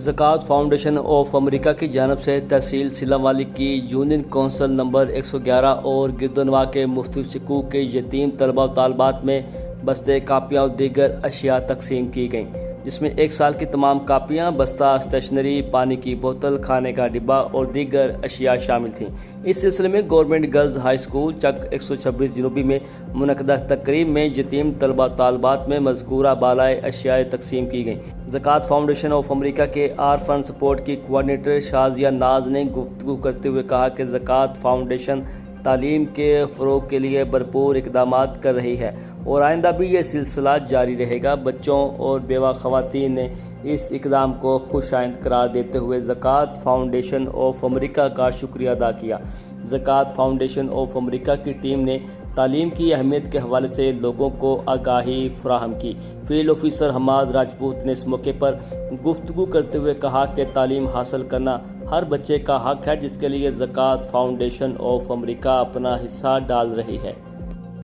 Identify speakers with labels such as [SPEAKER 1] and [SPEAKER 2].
[SPEAKER 1] زکوٰۃ foundation of America کی جانب سے تحصیل سیلم والی کی یونین کونسل نمبر 111 اور گردنواں کے مختلف شکوک کے یتیم طلبہ و طالبات میں بستے، کاپیاں اور دیگر اشیاء تقسیم کی گئیں، جس میں 1 سال کی تمام کاپیاں، بستہ، اسٹیشنری، پانی کی بوتل، کھانے کا ڈبہ اور دیگر اشیاء شامل تھیں۔ اس سلسلے میں گورنمنٹ گرلز ہائی اسکول چک 126 جنوبی میں منعقدہ تقریب میں یتیم طلبہ و طالبات میں مذکورہ بالائے اشیاء تقسیم کی گئیں۔ زکوٰۃ فاؤنڈیشن آف امریکہ کے آرفن سپورٹ کی کوآرڈینیٹر شازیہ ناز نے گفتگو کرتے ہوئے کہا کہ زکوٰۃ فاؤنڈیشن تعلیم کے فروغ کے لیے بھرپور اقدامات کر رہی ہے اور آئندہ بھی یہ سلسلہ جاری رہے گا۔ بچوں اور بیوہ خواتین نے اس اقدام کو خوش آئند قرار دیتے ہوئے زکوٰۃ فاؤنڈیشن آف امریکہ کا شکریہ ادا کیا۔ زکوٰۃ فاؤنڈیشن آف امریکہ کی ٹیم نے تعلیم کی اہمیت کے حوالے سے لوگوں کو آگاہی فراہم کی۔ فیلڈ آفیسر حماد راجپوت نے اس موقع پر گفتگو کرتے ہوئے کہا کہ تعلیم حاصل کرنا ہر بچے کا حق ہے، جس کے لیے زکوٰۃ فاؤنڈیشن آف امریکہ اپنا حصہ ڈال رہی ہے۔